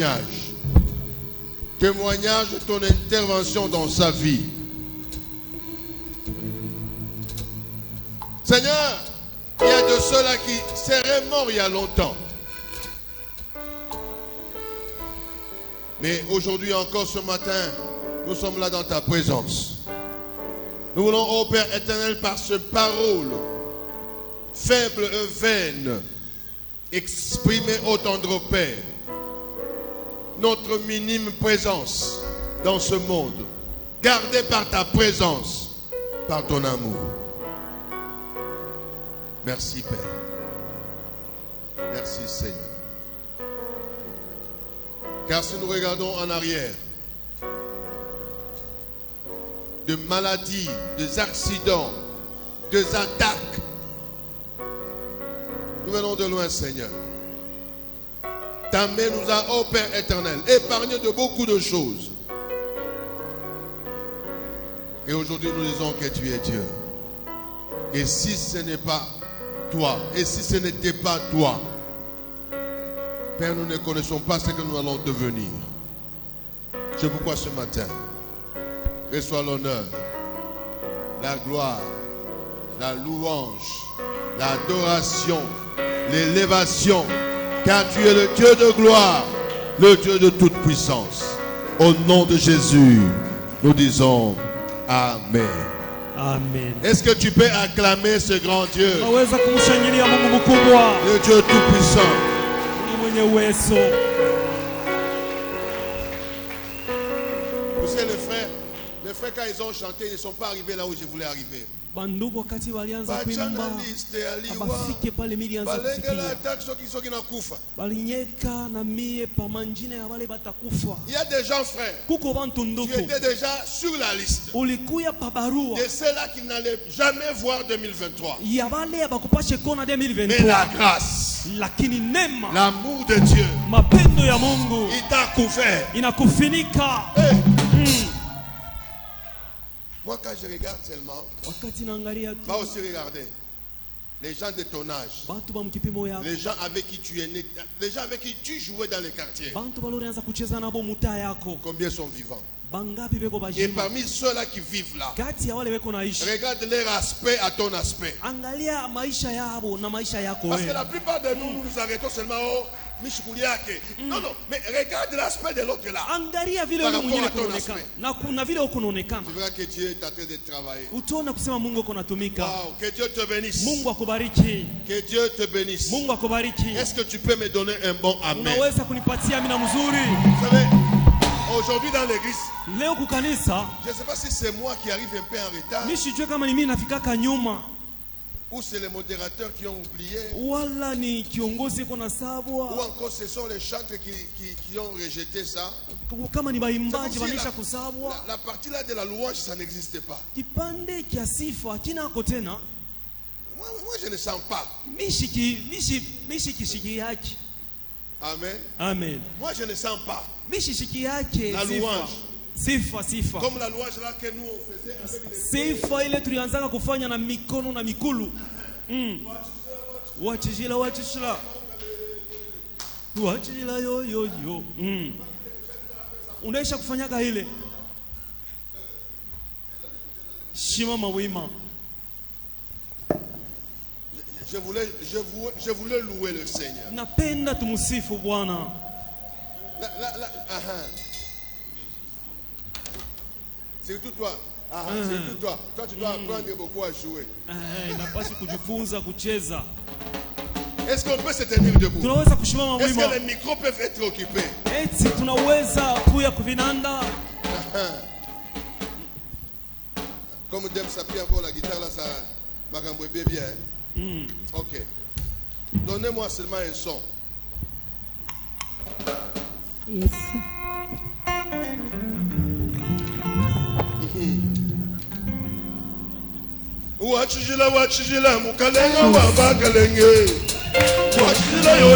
témoignage. Témoignage de ton intervention dans sa vie. Seigneur, il y a de ceux-là qui seraient morts il y a longtemps. Mais aujourd'hui encore ce matin, nous sommes là dans ta présence. Nous voulons, ô Père éternel, par ce parole faible et vaine, exprimer au tendre Père notre minime présence dans ce monde, gardée par ta présence, par ton amour. Merci Père. Merci Seigneur. Car si nous regardons en arrière, de maladies, des accidents, des attaques, nous venons de loin Seigneur. Ta main nous a, ô Père éternel, épargné de beaucoup de choses. Et aujourd'hui nous disons que tu es Dieu. Et si ce n'est pas toi, et si ce n'était pas toi, Père, nous ne connaissons pas ce que nous allons devenir. C'est pourquoi ce matin, reçois l'honneur, la gloire, la louange, l'adoration, l'élévation, car tu es le Dieu de gloire, le Dieu de toute puissance. Au nom de Jésus, nous disons Amen. Amen. Est-ce que tu peux acclamer ce grand Dieu? Le Dieu tout-puissant. Vous savez, les frères, quand ils ont chanté, ils ne sont pas arrivés là où je voulais arriver. Bandugu wakati walianza kuimba abafike pale milianza kufikia balinyeka na mie pamanjine ya wale batakufa. Il y a des gens frères, kuko bantu nduku, tu étais déjà sur la liste ulikuya pa barua de ceux-là qui n'allaient jamais voir 2023. ya wale abakupashe kona 2023. Mais la grâce, lakini nema, l'amour de Dieu, mapendo ya Mungu il t'a couvert. Inakufinika. Moi quand je regarde seulement, va aussi regarder les gens de ton âge, les gens avec qui tu es né, les gens avec qui tu jouais dans les quartiers. Combien sont vivants? Et parmi ceux-là qui vivent là, regarde leur aspect à ton aspect. Parce que la plupart de nous, nous arrêtons seulement au Mishukuliake. Non, mais regarde l'aspect de l'autre là. Par rapport à ton aspect. Tu verras que Dieu est en train de travailler. Wow, que Dieu te bénisse. Que Dieu te bénisse. Est-ce que tu peux me donner un bon amen? Vous savez, aujourd'hui dans l'église, je ne sais pas si c'est moi qui arrive un peu en retard ou c'est les modérateurs qui ont oublié ou encore ce sont les chantres qui ont rejeté ça. La partie là de la louange, ça n'existe pas. Moi je ne sens pas. Amen. Amen. Moi je ne sens pas la louange. Sifa. Comme la louange là que nous on faisait avec les sifa ile tulianzaka kufanya na mikono na mikulu. Wachijila yo. Unaisha kufanyaka ile. Shima mawima. Je voulais louer le Seigneur. Napenda tumusifu Bwana. Surtout toi. Surtout toi. Toi, tu dois apprendre beaucoup à jouer. Est-ce qu'on peut se tenir debout? Est-ce que les micros peuvent être occupés? Comme Dem s'appuie encore la guitare là, ça m'a gamboué bien. Ok. Donnez-moi seulement un son. Yes. Wachijila mukalenga wabakalenge. Wachijila yo.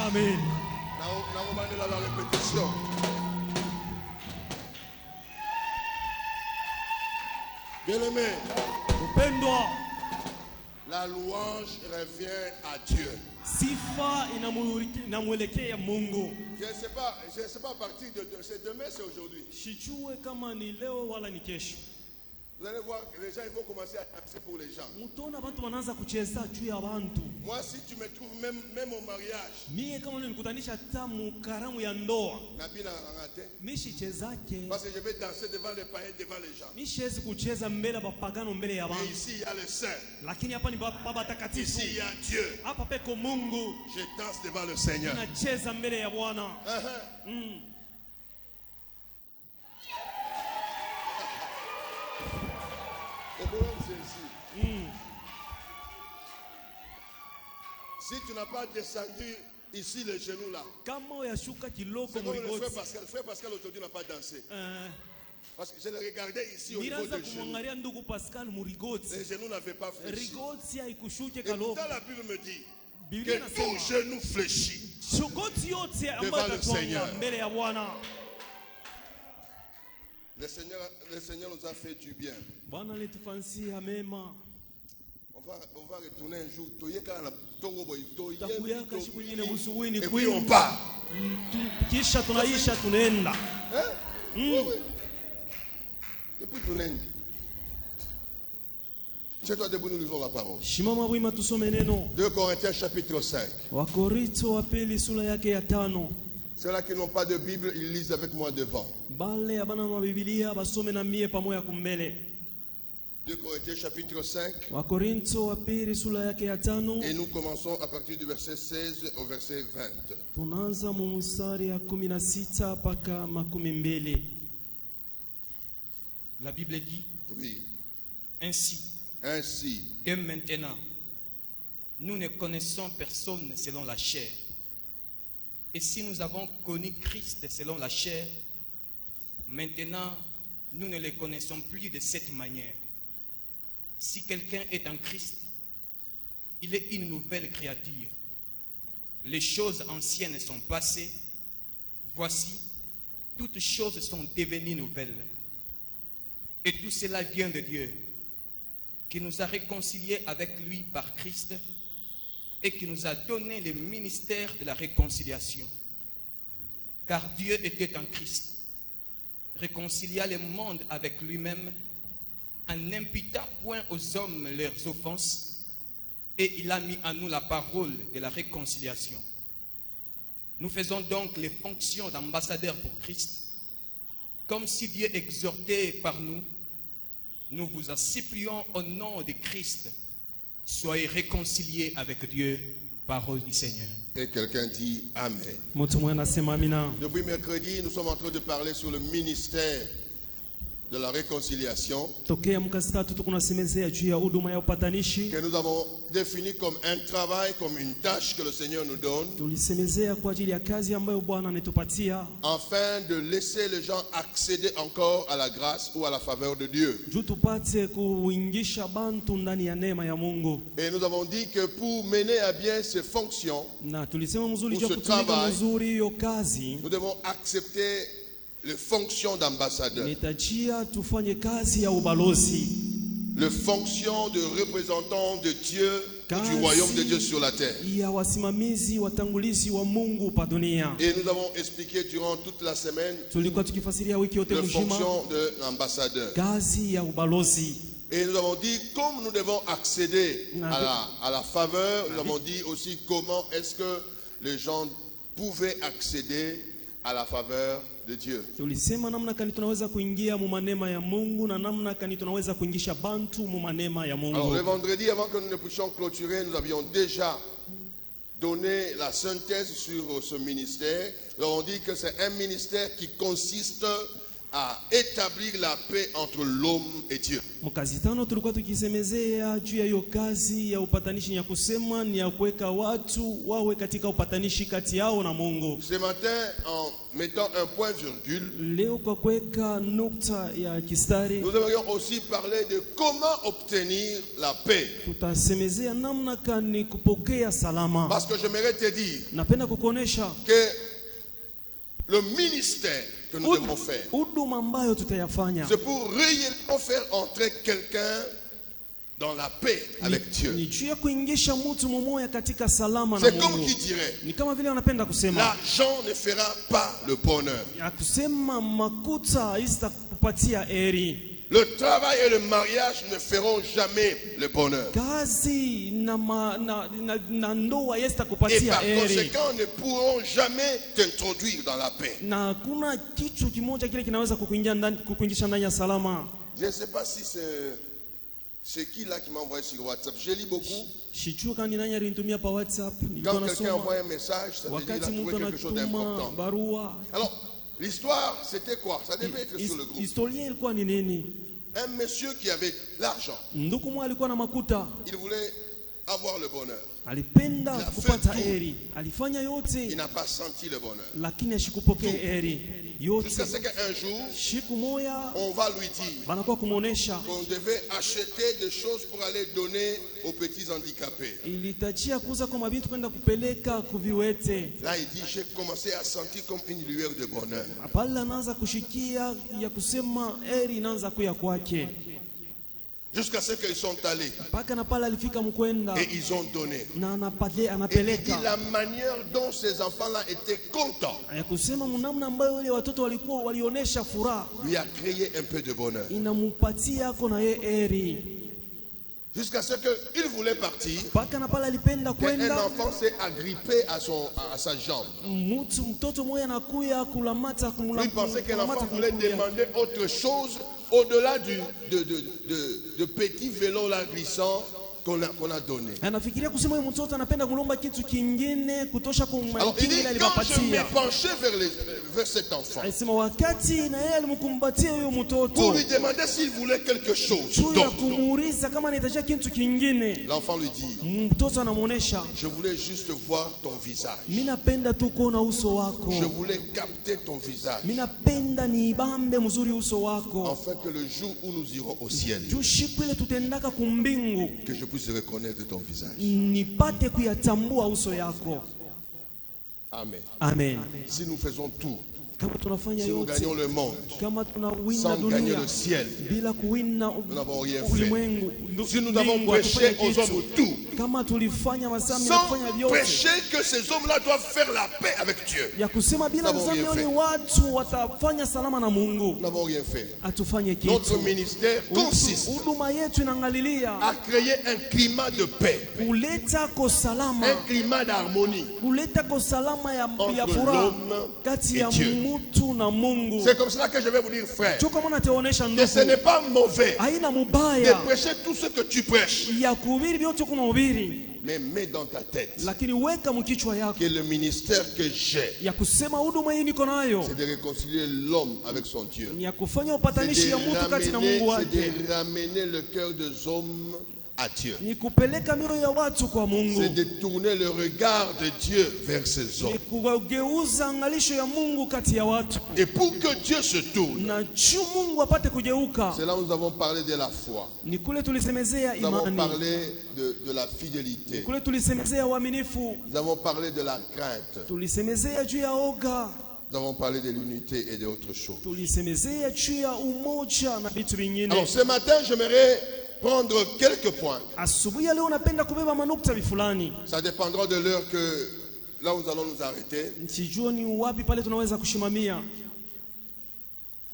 Amen. La répétition. Bien-aimé, la louange revient à Dieu. Sifa inamwelekea Mungu. Je ne sais pas à partir de c'est demain, c'est aujourd'hui. Sijue kama ni leo wala ni kesho. Vous allez voir que les gens ils vont commencer à danser pour les gens. Mutaona watu wanaanza kucheza juu ya watu. Moi, si tu me trouves même au mariage, Mie kama unikutanisha tamu karamu ya ndoa, mishi chezake. Parce que je vais danser devant les païens, devant les gens. Mishezi kucheza mbele bapagano mbele ya Et watu. ici il y a le Saint. Lakini hapa ni baba takatifu. Ici il y a Dieu. Hapa peko Mungu. Je danse devant le Seigneur. Nacheza mbele ya Bwana. Le problème c'est ici. Si tu n'as pas descendu ici les genoux là, c'est comme le frère Pascal aujourd'hui n'a pas dansé. Parce que je le regardais ici au niveau des genoux. Les genoux n'avaient pas fléchi. Et pourtant la Bible me dit que tout genou fléchit devant le Seigneur. Le Seigneur nous a fait du bien. On va retourner un jour. Et puis on part. Oui. Et puis tout lundi. C'est toi debout, nous lisons la parole. 2 Corinthiens chapitre 5. Ceux-là qui n'ont pas de Bible, ils lisent avec moi devant. 2 Corinthiens chapitre 5. Et nous commençons à partir du verset 16 au verset 20. La Bible dit, oui. Ainsi que maintenant, nous ne connaissons personne selon la chair. Et si nous avons connu Christ selon la chair, maintenant, nous ne le connaissons plus de cette manière. Si quelqu'un est en Christ, il est une nouvelle créature. Les choses anciennes sont passées. Voici, toutes choses sont devenues nouvelles. Et tout cela vient de Dieu, qui nous a réconciliés avec lui par Christ et qui nous a donné le ministère de la réconciliation. Car Dieu était en Christ, réconcilia le monde avec lui-même, en n'imputant point aux hommes leurs offenses, et il a mis en nous la parole de la réconciliation. Nous faisons donc les fonctions d'ambassadeurs pour Christ, comme si Dieu exhortait par nous. Nous vous en supplions au nom de Christ, soyez réconciliés avec Dieu, parole du Seigneur. Et quelqu'un dit Amen. Depuis mercredi, nous sommes en train de parler sur le ministère de la réconciliation que nous avons défini comme un travail, comme une tâche que le Seigneur nous donne, afin de laisser les gens accéder encore à la grâce ou à la faveur de Dieu. Et nous avons dit que pour mener à bien ces fonctions, pour ce travail, nous devons accepter les fonctions d'ambassadeur, les fonctions de représentants de Dieu, du royaume de Dieu sur la terre. Et nous avons expliqué durant toute la semaine les fonctions de l'ambassadeur. Et nous avons dit, comme nous devons accéder à la faveur, nous avons dit aussi comment est-ce que les gens pouvaient accéder à la faveur de Dieu. Alors le vendredi, avant que nous ne puissions clôturer, nous avions déjà donné la synthèse sur ce ministère. Nous avons dit que c'est un ministère qui consiste à établir la paix entre l'homme et Dieu. Ce matin, en mettant un point virgule, nous aimerions aussi parler de comment obtenir la paix. Parce que j'aimerais te dire que le ministère que nous devons faire, c'est pour réellement faire entrer quelqu'un dans la paix avec Dieu. C'est comme qui dirait, l'argent ne fera pas le bonheur. Le travail et le mariage ne feront jamais le bonheur. Kazi na ndoa Et yesitakupatia par heri. conséquent, ne pourront jamais t'introduire dans la paix. Na hakuna kitu kimoja kile kinaweza kukuingisha ndani ya salama. Je ne sais pas si c'est qui là qui m'a envoyé sur WhatsApp. Je lis beaucoup. Sijui kama ni nani alinitumia pa WhatsApp. Quand Nilikuwa quelqu'un envoie nasoma un message, ça veut dire qu'il a wakati trouvé mtu quelque chose anatuma d'important. barua. Alors, l'histoire, c'était quoi? Ça devait être sur le groupe. Historia ilikuwa ni nini? Un monsieur qui avait l'argent, Ndugu mmoja alikuwa na makuta, il voulait avoir le bonheur. alipenda Il a kupata fait tout. heri, alifanya Il yote n'a pas senti le bonheur. lakini ashikupokea heri yote. Jusqu'à ce qu'un jour, Siku moja on va lui dire banakuwa kumuonesha qu'on devait acheter des choses pour aller donner aux petits handicapés. ilitachia kuuza kwa mabitu kwenda kupeleka kuviwete. Là, il dit, j'ai commencé à sentir comme une lueur de bonheur. Pale anaanza kushikia ya kusema heri inaanza kuya kwake, Jusqu'à ce qu'ils sont allés mpaka na pale alifika mkwenda et ils ont donné. na Et il dit anapeleka la manière dont ces enfants-là étaient contents ya kusema mnamna ambayo wale watoto walionesha furaha lui a créé un peu de bonheur. inamupatia ako na yeye heri, Jusqu'à ce qu'il voulait partir, mpaka na pale alipenda un kwenda. enfant s'est agrippé à sa jambe. Mtoto mmoja anakuya kulamata Il pensait que l'enfant kulamata voulait kumkulia. demander autre chose au-delà de petits vélos là glissants qu'on a donné. Anafikiria kusema huyu mtoto anapenda kulomba kitu kingine kutosha Alors il dit, kumkinga ile quand je me alipatia. penchais vers cet enfant Alisema wakati na yeye alimkumbatia huyo pour mtoto lui demander s'il voulait quelque chose juu ya d'autre, kumuuliza kama anahitaji kitu kingine, l'enfant lui dit, mtoto anamuonesha, je voulais juste voir ton visage. mimi napenda tu kuona uso wako, Je voulais capter ton visage, mimi napenda niibambe mzuri uso wako, afin que le jour où nous irons au ciel, juu siku ile tutendaka kumbingu que je puisse reconnaître ton visage. nipate kuyatambua uso yako. Amen. Amen. Si nous faisons tout, Kama tunafanya si nous yote, gagnons le monde, kama tunawina sans gagner dunia le ciel, bila kuwina n'avons rien fait. ulimwengu, si nous avons mbingu, prêché hatufanye aux kitu. hommes tout, Kama tulifanya masami na sans kufanya vyote prêcher que ces hommes-là doivent faire la paix avec Dieu, ya kusema bila Nous n'avons rien mzami fait. ni watu watafanya salama na Mungu, nous n'avons rien fait. atufanye Notre kitu. ministère consiste Huduma yetu inaangalilia à créer un climat de paix, kuleta ko salama, un climat d'harmonie. kuleta ko salama ya Entre furaha l'homme kati et ya Dieu. mtu na Mungu. C'est comme cela que je vais vous dire, frère, Tu kama nateonesha que ce ndugu, n'est pas mauvais haina de mubaya prêcher tout ce que tu prêches, ya kuhubiri vyote kunahubiri, mais mets dans ta tête lakini weka mkichwa yako que le ministère que j'ai, ya kusema huduma hii niko nayo c'est de réconcilier l'homme avec son Dieu. ni ya kufanya C'est upatanishi ya mtu kati na Mungu wake, de ramener le cœur des hommes à Dieu. ni kupeleka mioyo ya watu kwa Mungu, C'est de tourner le regard de Dieu vers ces ni hommes. kugeuza angalisho ya Mungu kati ya watu, Et pour que Dieu se tourne, na juu Mungu apate kugeuka. c'est là où nous avons parlé de la foi. Ni kule tulisemezea Nous avons imani, parlé de la fidélité. kule tulisemezea uaminifu, Nous avons parlé de la crainte. tulisemezea juu ya oga, Nous avons parlé de l'unité et d'autres choses. tulisemezea juu ya umoja na vitu vingine. Alors ce matin, j'aimerais prendre quelques points. Asubuhi ya leo napenda kubeba manukta fulani, Ça dépendra de l'heure que là où nous allons nous arrêter. sijua ni wapi pale tunaweza kushimamia,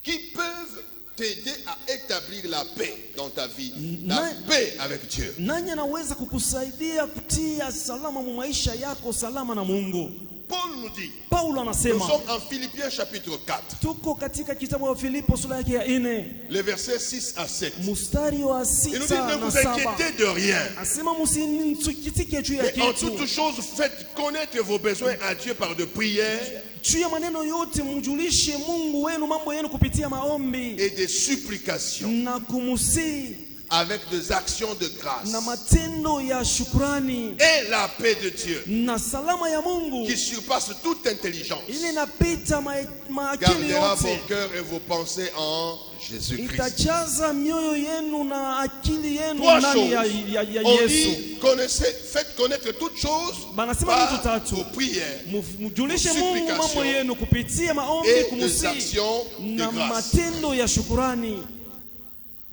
Qui peuvent t'aider à établir la paix dans ta vie. La Na- paix avec Dieu. nani anaweza kukusaidia kutia salama mu maisha yako, salama na Mungu. Paul nous dit, Paulo nous anasema, sommes en Philippiens chapitre 4, tuko katika kitabu wa Filipo sura yake ya 4 les versets 6 à 7. mstari wa Il nous dit, 6 ne na vous 7. inquiétez de rien. Asema msisikitike juu ya Mais en kitu, toutes choses, faites connaître vos besoins à Dieu par de prières juu ya maneno yote mjulishe Mungu wenu mambo yenu kupitia maombi et des supplications na kumusii avec des actions de grâce. na matendo ya shukrani, Et la paix de Dieu na salama ya Mungu qui surpasse toute intelligence ile inapita maakili gardera vos yote, cœurs et vos pensées en Jésus-Christ. itajaza mioyo yenu na akili yenu Trois ndani ya choses. On Yesu. dit, faites connaître toutes choses Banasema vitu par tatu. vos prières Mjulishe Vos Mungu supplications mambo yenu kupitia maombi, et des kumusii actions de na grâce. matendo ya shukrani.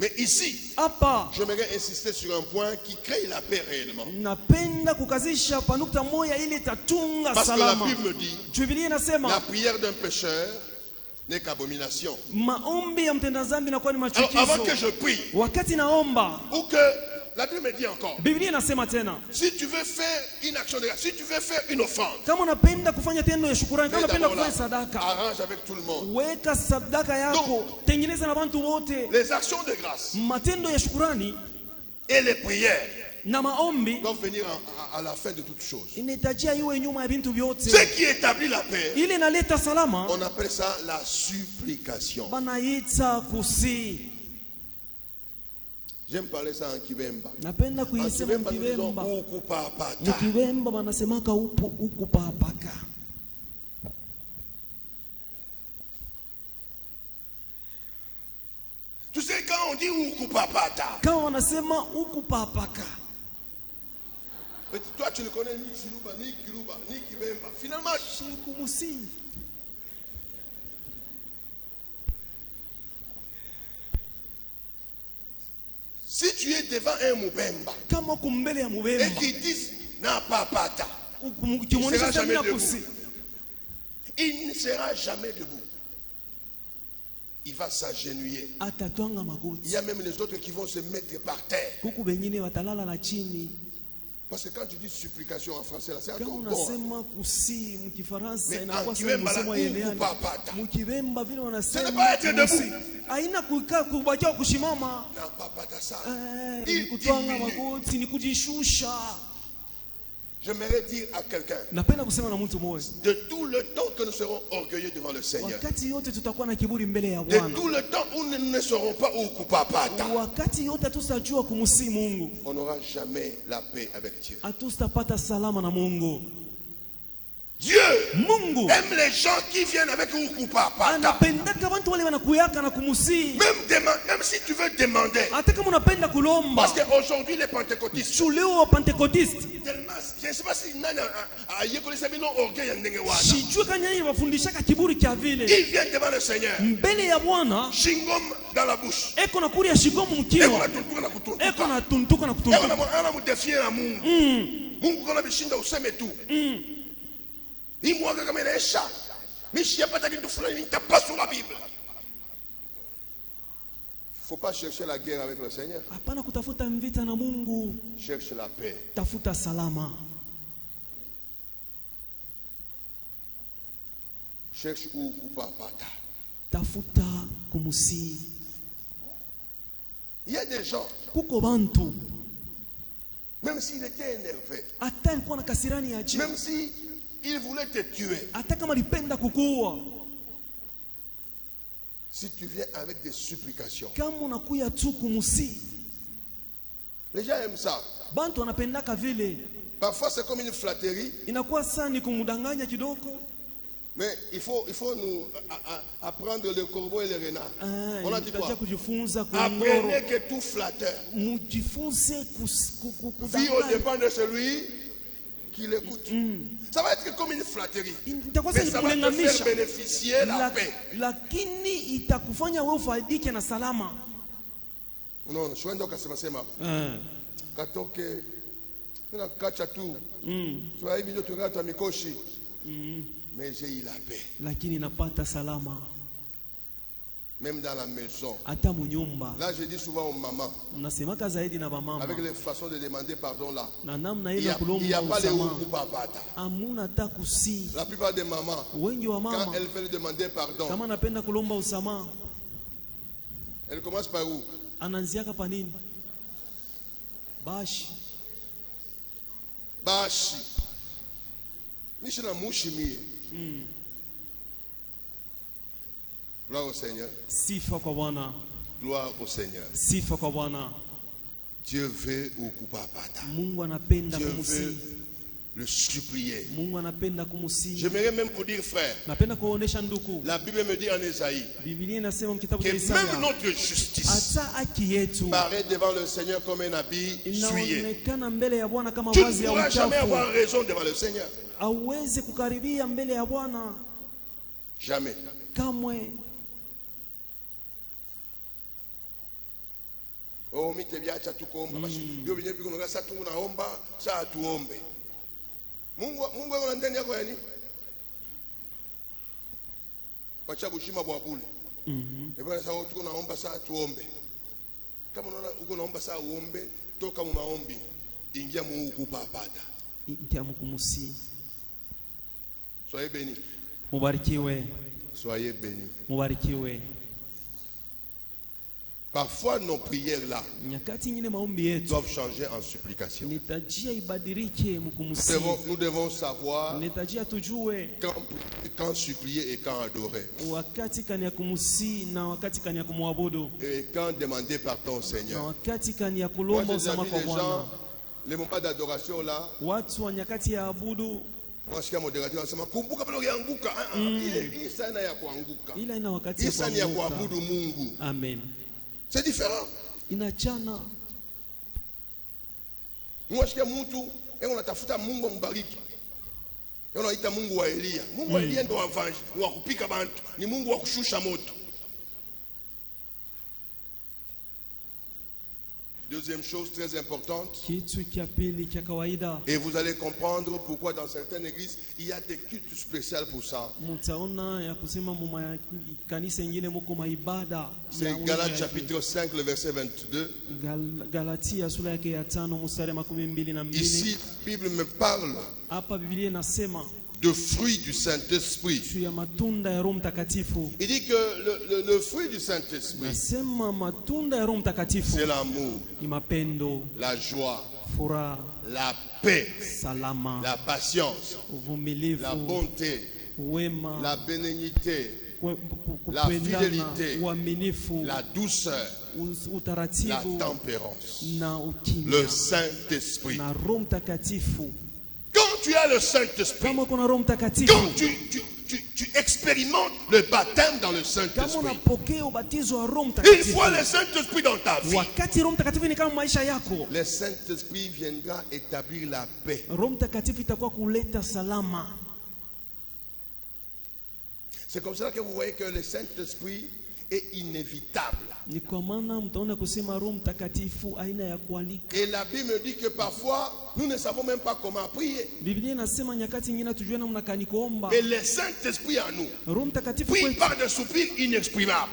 Mais ici, Hapa j'aimerais insister sur un point qui crée la paix réellement. napenda kukazisha panukta moja ili tatunga Parce que la salama. Bible me dit, Biblia la inasema prière d'un pécheur n'est qu'abomination. Maombi ya mtenda dhambi inakuwa ni machukizo. Avant que je prie, wakati naomba, ou que la Bible me dit encore, Biblia inasema tena, si tu veux faire une action de grâce, si tu veux faire une offrande, kama unapenda kufanya tendo ya shukrani, kama unapenda kufanya sadaka, arrange avec tout le monde. weka sadaka yako, tengeneza na watu wote. Les actions de grâce, matendo ya shukrani et les prières na maombi doivent venir à la fin de toutes choses. inahitajia iwe nyuma ya vitu vyote. Ce qui établit la paix, ile inaleta salama, on appelle ça la supplication. banaita kusi. J'aime parler ça en Kibemba. Napenda kuisema Mkibemba. Mkibemba wanasemaka ukupapaka. Tu sais quand on dit ukupapata, kama wanasema ukupapaka, toi tu ne connais ni Chiluba, ni Kiluba, ni Kibemba. Finalement, shikumusi. Si tu es devant un Mubemba kama kumbele ya Mubemba et qu'ils disent na papata, il ne sera jamais debout. Il ne sera jamais debout. Il va s'agenouiller. Il y a même les autres qui vont se mettre par terre. Parce que quand tu dis supplication en français, là, c'est encore bon. Mais en Kibemba, là, ukupapata, ça ne va être debout. Na papata ça. Il diminue. J'aimerais dire à quelqu'un, de tout le temps que nous serons orgueilleux devant le Seigneur, de tout le temps où nous ne serons pas au kupapata, on n'aura jamais la paix avec Dieu. Dieu aime les gens qui viennent avec ukupapata. Même si tu veux demander. Parce qu'aujourd'hui les pentecôtistes, tellement, je ne sais pas si ils viennent devant le Seigneur, shingom dans la bouche, il ne faut pas chercher la guerre avec le Seigneur. Cherche la paix. Cherche où kupapata. Il y a des gens, même s'il était énervé, même si il voulait te tuer, si tu viens avec des supplications, les gens aiment ça. Parfois c'est comme une flatterie, mais il faut nous apprendre le corbeau et le renard. On a dit quoi? Apprenez que tout flatteur vit au dépens de celui qui l'écoute. Ça va être comme une flatterie, mais ça va te faire bénéficier la paix. Non, je suis un kasema katoke na kacha tu tu hivi ndio tungata mikoshi, mais j'ai eu la paix. Même dans la maison. Là, je dis souvent aux mamans, avec les façons de demander pardon là, il n'y a pas les ukupapata. La plupart des mamans, quand elles veulent demander pardon, elles commencent par où? Bashi. Mishina mushimiye. Gloire au Seigneur. Gloire au Seigneur. Dieu veut ukupapata. Dieu veut le supplier. J'aimerais même vous dire, frère, la Bible me dit en Ésaïe que même notre justice paraît devant le Seigneur comme un habit souillé. Tu ne pourras jamais avoir raison devant le Seigneur. Jamais. Oh, mitebiacha tukomba yo binye bikono gasa tuna omba sa tuombe. Mungu ako ndani yako yani? Pacha bushima bwa bule. Eba sa uko naomba saa tuombe. Kama unaona uko naomba saa uombe, toka mu maombi. Ingia mu kupapata. Ingia mkumusi. Soyez bénis. Mubarikiwe. Soyez bénis. Mubarikiwe. Parfois nos prières là nyakati nyingine maombi yetu doivent changer en supplication. Nitajia ibadilike mkumusi. Nous devons savoir nitajia tujue quand supplier et quand adorer. Wakati kani ya kumusi na wakati kani ya kumwabudu. Et quand demander pardon au Seigneur. Na wakati kani ya kulomba msamaha kwa Bwana. Les moments d'adoration là. Watu wa nyakati ya abudu. Wasikia moderateur anasema kumbuka pale ukianguka. Ile sana ya kuanguka. Ila ina wakati ya kuanguka. Ile ya kuabudu Mungu. Amen. C'est différent. Inachana. Mwasikia mtu unatafuta Mungu mbariki. Unaita Mungu wa Elia. Mungu wa Elia ndio wa kupika bantu. Ni Mungu wa kushusha moto. Deuxième chose très importante. Et vous allez comprendre pourquoi dans certaines églises il y a des cultes spéciaux pour ça. C'est Galates chapitre 5 le verset 22. Ici la Bible me parle de fruits du Saint-Esprit. Il dit que le fruit du Saint-Esprit, c'est l'amour, la joie, la paix, la patience, la bonté, la bénignité, la fidélité, la douceur, la tempérance. Le Saint-Esprit. Quand tu as le Saint-Esprit, quand tu expérimentes le baptême dans le Saint-Esprit, il faut le Saint-Esprit dans ta vie. Le Saint-Esprit viendra établir la paix. C'est comme ça que vous voyez que le Saint-Esprit est inévitable. Et la Bible dit que parfois nous ne savons même pas comment prier. Et le Saint-Esprit en nous prie par des soupirs inexprimables.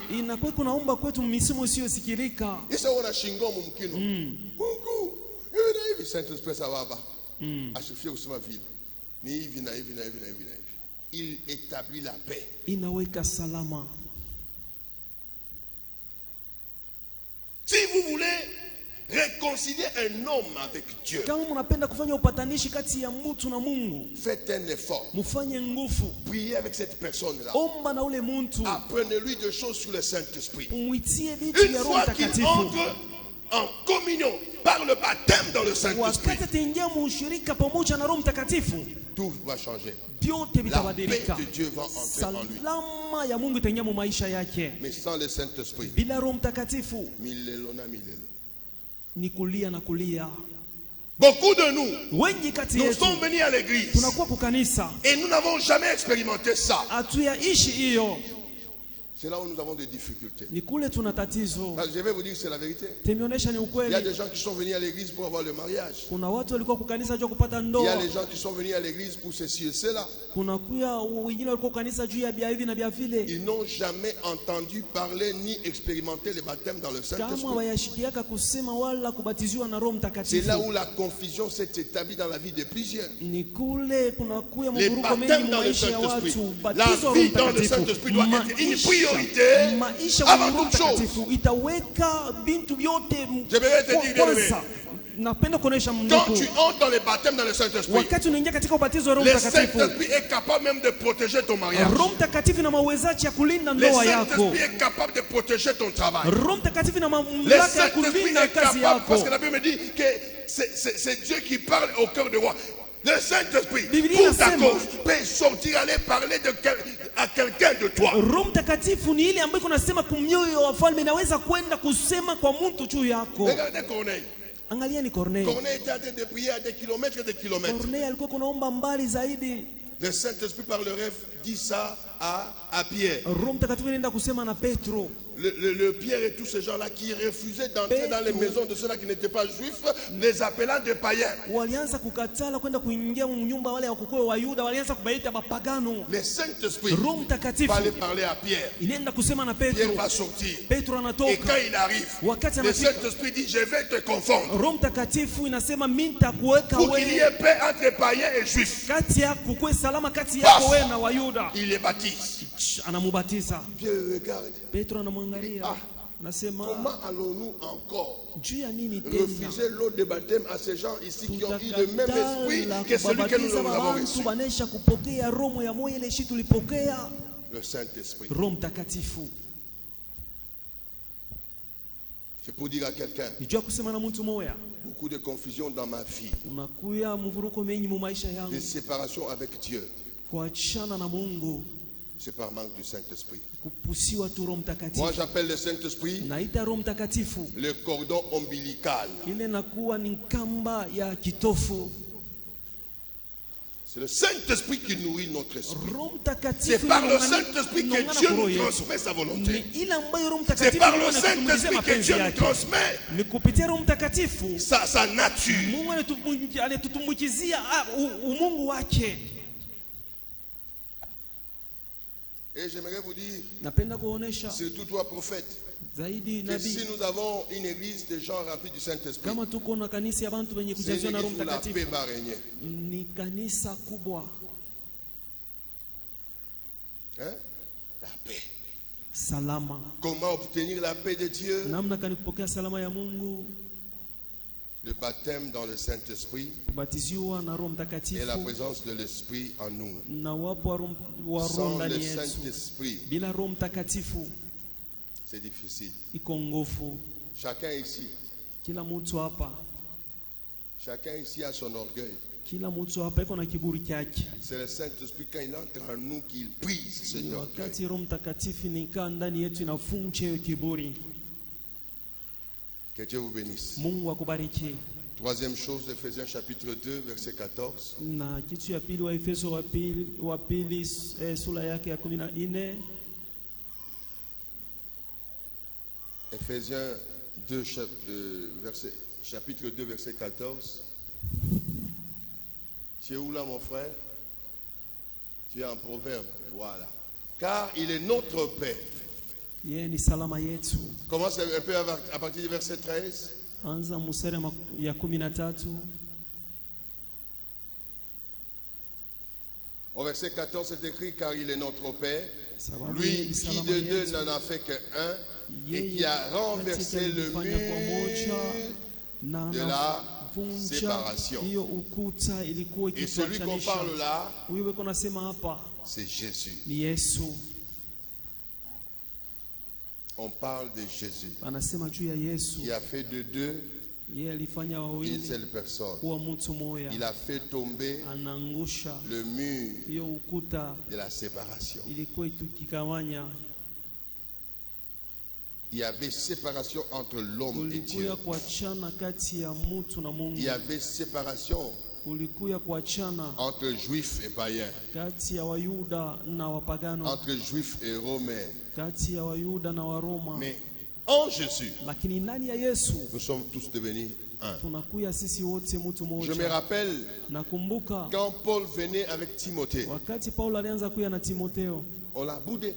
Saint-Esprit ça va. Il établit la paix. Si vous voulez réconcilier un homme avec Dieu, faites un effort. Priez avec cette personne-là. Apprenez-lui des choses sur le Saint-Esprit. Une fois qu'il entre en communion par le baptême dans le Saint-Esprit, tout va changer. La paix de Dieu va entrer en lui. Mais sans le Saint-Esprit, beaucoup de nous sommes venus à l'église et nous n'avons jamais expérimenté ça. C'est là où nous avons des difficultés. Je vais vous dire que c'est la vérité. Il y a des gens qui sont venus à l'église pour avoir le mariage. Il y a des gens qui sont venus à l'église pour ceci et cela. Ils n'ont jamais entendu parler ni expérimenté le baptême dans le Saint-Esprit. C'est là où la confusion s'est établie dans la vie de plusieurs. Les baptêmes dans le Saint-Esprit, la vie dans le Saint-Esprit doit être une priorité avant toute chose. Je vais te dire, quand tu entres dans le baptême dans le Saint-Esprit, le Saint-Esprit est capable même de protéger ton mariage. Le Saint-Esprit est capable de protéger ton travail. Le Saint-Esprit est capable, parce que la Bible me dit que c'est Dieu qui parle au cœur de moi. Le Saint-Esprit, pour ta cause, peut sortir, aller parler à quelqu'un de toi. Regardez Corneille. Corneille était en train de prier à des kilomètres et des kilomètres. Le Saint-Esprit par le rêve dit ça à Pierre. Roho Mtakatifu inaenda kusema na Petro. Le Pierre et tous ces gens-là qui refusaient d'entrer dans les maisons de ceux-là qui n'étaient pas juifs, les appelant des païens. Walianza kukatala kwenda kuingia nyumba wale wakokoe wa Yuda, walianza kubaita mapagano. Le Saint-Esprit Roho Mtakatifu va aller parler à Pierre. inaenda kusema na Petro. Pierre va sortir. Petro anatoka. Et quand il arrive, Wakati le anafika, Saint-Esprit dit, je vais te confondre. Roho Mtakatifu inasema mimi nitakuweka Pour qu'il y wewe ait paix entre païens et juifs. kati yako, kuwe salama kati yako wewe na Wayuda. Il les baptise. Anamubatiza. Pierre regarde. Petro anamwangalia. Comment allons-nous encore refuser l'eau de baptême à ces gens ici qui ont eu le même esprit que celui que nous avons reçu? Le Saint-Esprit. C'est pour dire à quelqu'un, beaucoup de confusion dans ma vie, de séparation avec Dieu. C'est par manque du Saint-Esprit. Moi j'appelle le Saint-Esprit le cordon ombilical. C'est le Saint-Esprit qui nourrit notre esprit. C'est par le Saint-Esprit que Dieu nous transmet sa volonté. C'est par le Saint-Esprit que Dieu nous transmet sa nature. Et j'aimerais vous dire, surtout toi prophète, que si nous avons une église de gens remplis du Saint-Esprit, c'est une église où la paix va régner. Hein? La paix. Salama. Comment obtenir la paix de Dieu? Le baptême dans le Saint-Esprit et la présence de l'Esprit en nous. Sans le Saint-Esprit, c'est difficile. Chacun ici a son orgueil. C'est le Saint-Esprit quand il entre en nous qu'il brise ce orgueil. Que Dieu vous bénisse. Troisième chose, Ephésiens chapitre 2, verset 14. Ephésiens 2, chapitre 2, verset 14. Tu es où là, mon frère? Tu es en Proverbe. Voilà. Car il est notre Père. Commence un peu à partir du verset 13. Au verset 14, c'est écrit, car il est notre Père, lui qui de deux n'en a fait qu'un, et qui a renversé le mur de la séparation. Et celui qu'on parle là, c'est Jésus. On parle de Jésus qui a fait de deux une seule personne. Il a fait tomber le mur de la séparation. Il y avait séparation entre l'homme et Dieu. Il y avait séparation entre juifs et païens, entre juifs et romains. Mais en Jésus, nous sommes tous devenus un. Je me rappelle quand Paul venait avec Timothée, on l'a boudé.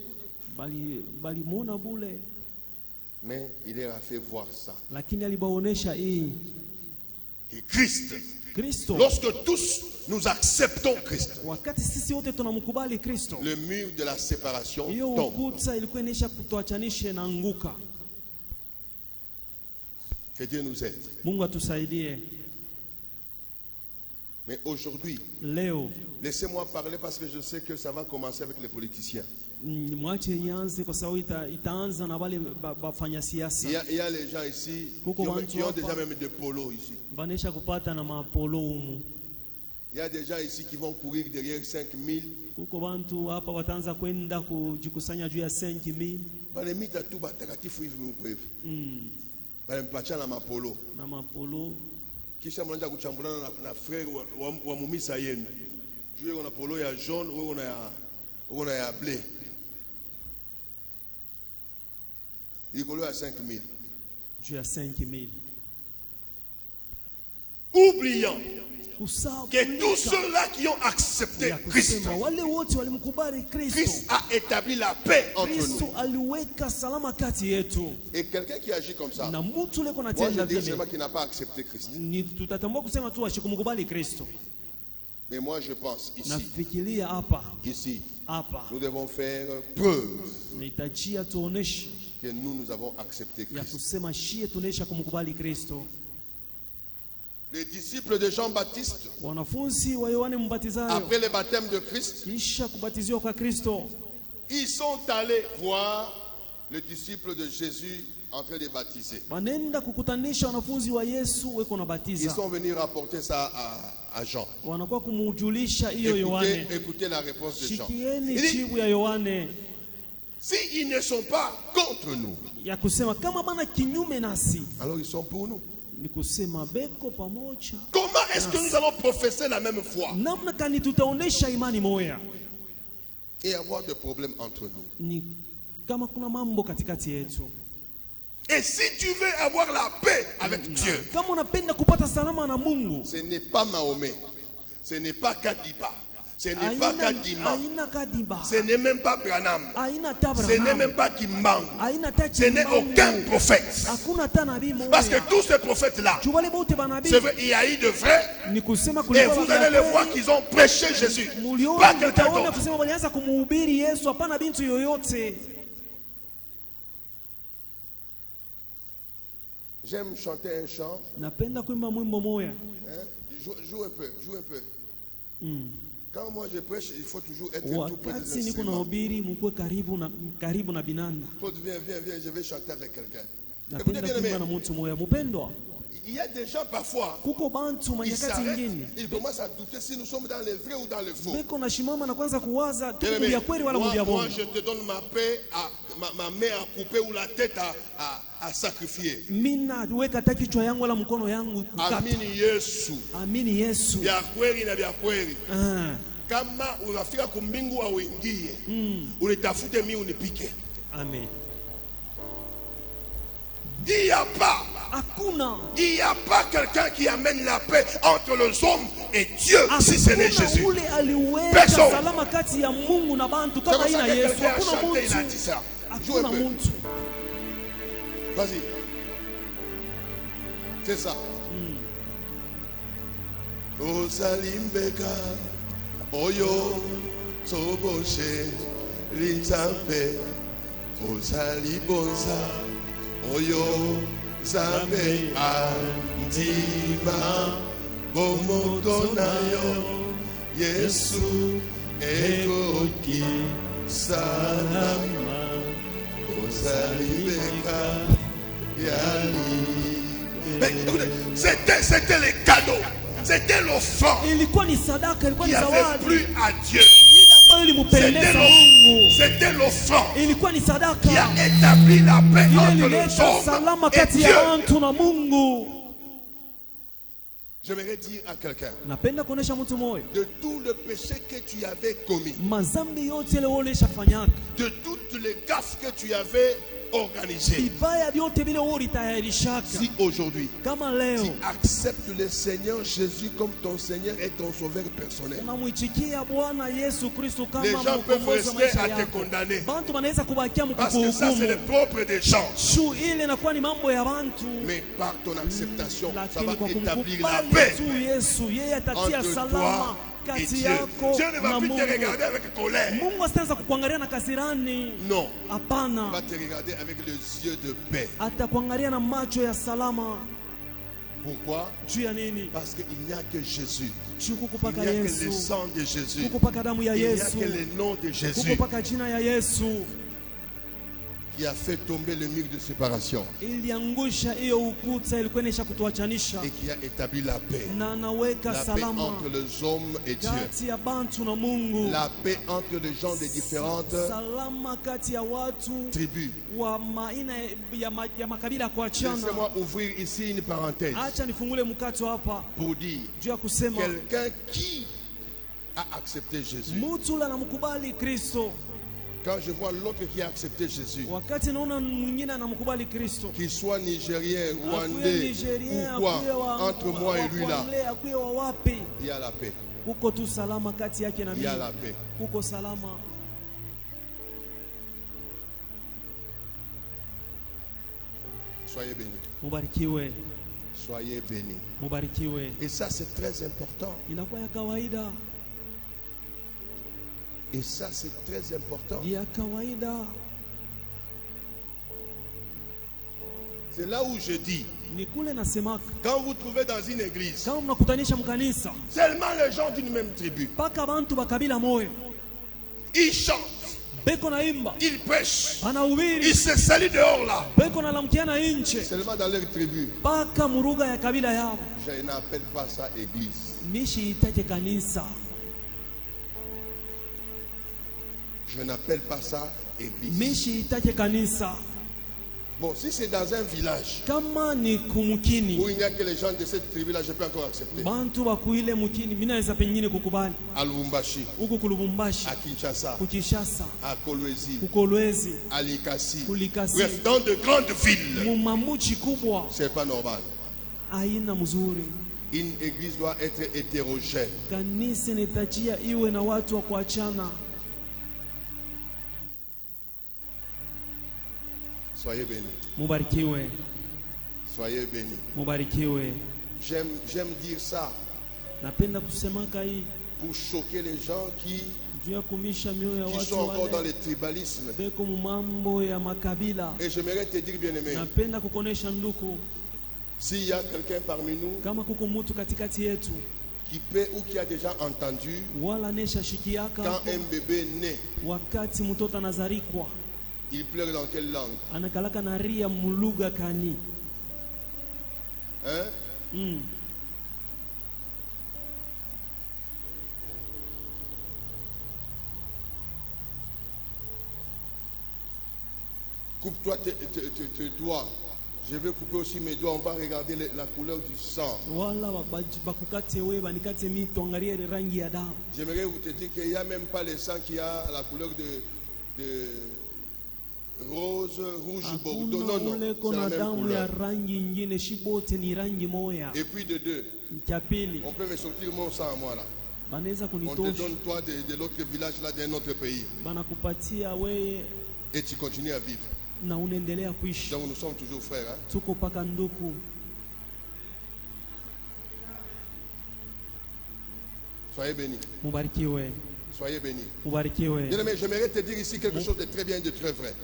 Mais il leur a fait voir ça. Que Christ, lorsque tous nous acceptons Christ, le mur de la séparation tombe. Que Dieu nous aide. Mais aujourd'hui, laissez-moi parler parce que je sais que ça va commencer avec les politiciens. Il y a les gens ici qui ont déjà même des polos ici. Il y a des gens ici qui vont courir derrière 5000. Kisha mnaanza kuchambulana na frère wa mumisa yenu. Juu kuna polo ya jaune, wewe una ya bleu. Il est à 5 000. juu ya 5,000. Oubliant que tous ceux-là qui ont accepté Christ, wale wote walimkubali Kristo, Christ a établi la paix entre Kristo nous. aliweka salama kati yetu. Et quelqu'un qui agit comme ça, Na mtu leko moi je natenda dis vile, seulement qu'il n'a pas accepté Christ. ni tutatambua kusema tu ashikumkubali Kristo. Mais moi je pense ici, Nafikiria hapa nous devons faire preuve nahitajia tuoneshe que nous avons accepté ya Christ. kusema shie tunesha kumkubali Kristo. Les disciples de Jean-Baptiste, Wanafunzi wa Yohane Mbatizayo après le baptême de Christ, kisha kubatiziwa kwa Kristo, ils sont allés voir le disciple de Jésus en train de baptiser. wanenda kukutanisha wanafunzi wa Yesu weko na Ils batiza, sont venus rapporter ça à Jean. wanakuwa kumujulisha hiyo Yohane. Écoutez la réponse de Jean. Shikieni Il dit, jibu ya Yohane s'ils ne sont pas contre nous, ya kusema kama bana kinyume nasi, alors ils sont pour nous. ni kusema beko pamoja. Comment est-ce que nous allons professer la même foi Namna kani tutaonesha imani moya? Et avoir des problèmes entre nous. Ni kama kuna mambo katikati yetu. Et si tu veux avoir la paix avec Dieu, Kama unapenda kupata salama na Mungu, Ce n'est pas Mahomet, ce n'est pas Kadiba, ce n'est pas Kadima, aina Kadiba, ce n'est même pas Branham, aina ce Tabraham, n'est même pas Kimbang, aina ce n'est aucun prophète. Hakuna hata nabii Parce moja. que tous ces prophètes-là, Jubale bote banabii c'est vrai, il y a eu de vrais, ni kusema et kulikuwa vous na allez le kweli. voir qu'ils ont prêché Jésus, Muliona pas quelqu'un mtaona d'autre. kusema walianza kumuhubiri Yesu, hapana bintu yoyote. J'aime chanter un chant. Napenda kuimba mwimbo moya. Joue un peu, joue un peu. Quand moi je prêche, il faut toujours être tout près des Wakati niko instruments. nahubiri mkuwe karibu na binanda. Claude, viens, je vais chanter avec quelqu'un. Écoutez Napenda bien kuimba na aimé, mtu moya. Mupendwa, il y a des gens parfois, kuko bantu ils manyakati s'arrêtent, ingine ils commencent à douter si nous sommes dans le vrai ou dans le faux. beko na shimama na kwanza kuwaza Bien tuku aimé, ya kweli wala mubya moi bongo. je te donne ma paix, ma main à couper ou la tête à sacrifier. Mina weka hata kichwa yangu wala mkono yangu kukata. Amini Yesu. Amini Yesu. Vya kweli na vya kweli. Ah, Kama unafika kumbingu au uingie, unitafute mimi unipike. amen. Il n'y a pas, Hakuna il n'y a pas quelqu'un qui amène la paix entre les hommes et Dieu si ce n'est Jésus. ule aliweka Personne. salama kati ya Mungu na bantu C'est kama comme ça ina que Yesu. quelqu'un a Hakuna chanté, il a mtu. dit ça. Joue un Hakuna peu. mtu. Vas-y. C'est ça. Osalimbeka oyo soboshe linzambe osalibonza oyo zambe andima bomoto nayo Yesu ekoki salama osalibeka yali. Mais écoutez, c'était les cadeaux, c'était l'offrande Ilikuwa ni sadaka, ilikuwa qui ni avait zawadi. plu à Dieu. Ile ambayo ilimpendeza Mungu. C'était l'offrande Ilikuwa ni qui a sadaka. établi la paix Ile entre les ilileta salama hommes et kati ya Dieu. bantu na Mungu. J'aimerais dire à quelqu'un, Napenda kuonesha mtu moyo. de tout le péché que tu avais commis, Mazambi yote ile wewe ulishafanyaka. de toutes les gaffes que tu avais organisées, Vibaya vyote vile wewe ulitayarishaka. si aujourd'hui Kama tu leo acceptes le Seigneur Jésus comme ton Seigneur et ton Sauveur personnel, unamwichikia Bwana Yesu Kristo kama les gens peuvent mkombozi wa rester maisha à te yako, condamner. bantu wanaweza kubakia Parce que ça, c'est le mkukuhukumu. propre des gens. Shu ile inakuwa ni mambo ya bantu. Mais par ton acceptation, ça Lakini va kwa établir la kumkubali paix tu Yesu, yeye atatia entre salama toi et kati Dieu. yako Dieu ne va na plus te Mungu. regarder avec colère. Mungu asitaanza kukuangalia na kasirani. Non, il Hapana, va te regarder avec les yeux de paix. atakuangalia na macho ya salama. Pourquoi? Juu ya nini? Parce qu'il n'y a que Jésus. Juu Il kukupaka n'y a que le Yesu, sang de Jésus. kukupaka damu ya Il n'y a Yesu, que le nom de Jésus kukupaka jina ya Yesu qui a fait tomber le mur de séparation iliangusha hiyo ukuta ilikuwa inaisha kutuachanisha, et qui a établi la paix. na anaweka La paix salama entre les hommes et Dieu. kati ya bantu na Mungu, La paix entre les gens de différentes salama kati ya watu tribus. wa maina ya makabila ya kuachana. Laissez-moi ouvrir ici une parenthèse Acha nifungule mkato hapa pour dire juu ya kusema quelqu'un qui a accepté Jésus mtu ule anamkubali Kristo Quand je vois l'autre qui a accepté Jésus, wakati naona mwingine anamkubali Kristo, qu'il soit nigérien, rwandais ou quoi, entre moi et lui là, il y a la paix. kuko tu salama kati yake na Il y a la paix. kuko salama. Soyez bénis. Mubarikiwe. Soyez bénis. Mubarikiwe. Et ça, c'est très important. Inakuwa ya kawaida. Et ça, c'est très important. Ya kawaida. C'est là où je dis, Ni kule nasemaka, quand vous trouvez dans une église, kama mnakutanisha mkanisa, seulement les gens d'une même tribu, paka bantu bakabila moyo, ils chantent, beko na imba, ils prêchent, anahubiri, ils se salient dehors là. beko na lamkiana inche, Seulement dans leur tribu. paka muruga ya kabila yao. Je n'appelle pas ça église. Mishi itake kanisa. Je n'appelle pas ça église. Mishi itake kanisa. Bon, si c'est dans un village Kama ni kumukini, où il n'y a que les gens de cette tribu-là, je peux encore accepter. bantu bakuile mukini, mina naweza pengine kukubali. À Lubumbashi, Huko kulubumbashi, à Kinshasa, kukishasa, à Kolwezi, kukolwezi, à Likasi. kulikasi, Bref, dans de grandes villes. mumamuchi kubwa, C'est pas normal. aina mzuri. Une église doit être hétérogène. Kanisa inatachia iwe na watu wa kuachana. Soyez bénis. Mubarikiwe. Soyez bénis. Mubarikiwe. J'aime dire ça Napenda kusemaka hii pour choquer les gens qui juu ya kumisha mioyo ya sont watu encore dans wale le tribalisme. beko mambo ya makabila. Et j'aimerais te dire, bien-aimé, Napenda kukonesha nduku, s'il y a quelqu'un parmi nous kama kuko mtu katikati yetu qui peut ou qui a déjà entendu wala nesha shikiaka quand un bébé naît, wakati mtoto anazarikwa il pleure dans quelle langue? anakalaka na ria muluga kani. Hein? Coupe-toi tes doigts. Je vais couper aussi mes doigts. On va regarder la couleur du sang. Wala bakukate we banikate mito, angalia rangi ya damu. J'aimerais vous te dire qu'il n'y a même pas le sang qui a la couleur de rose, rouge, bordeaux. Non, non, c'est la même couleur. Et puis de deux, on peut me sortir mon sang à moi là. On te donne toi de l'autre village là, d'un autre pays. Et tu continues à vivre. Donc nous sommes toujours frères. Hein? Soyez bénis. Soyez bénis. Bien-aimé, j'aimerais te dire ici quelque chose de très bien et de très vrai.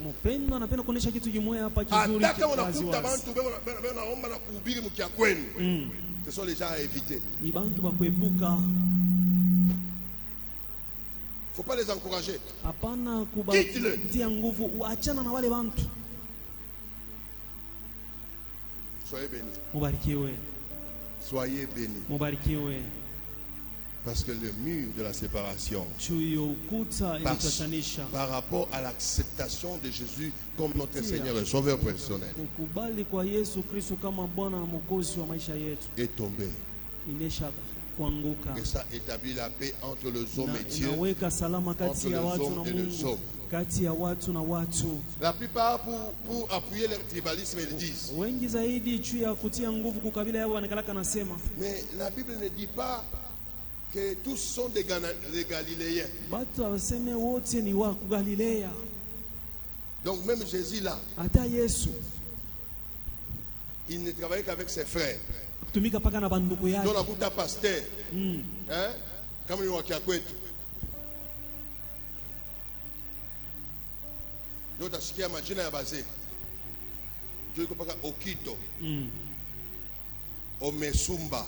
Ce sont les gens à éviter. Il ne faut pas les encourager. Quitte-le. Soyez bénis. Soyez bénis. Parce que le mur de la séparation par rapport à l'acceptation de Jésus comme notre Seigneur et Sauveur personnel est tombé. Et ça établit la paix entre les hommes et Dieu, entre les hommes et les hommes. La plupart, pour appuyer leur tribalisme, ils disent, mais la Bible ne dit pas que tous sont des Galiléens. Donc même Jésus là, il ne travaillait qu'avec ses frères. Donc on a pasteur, hein, comme il y a donc à ce qui a imaginé à basé, je ne sais pas au Quito, au Mesumba,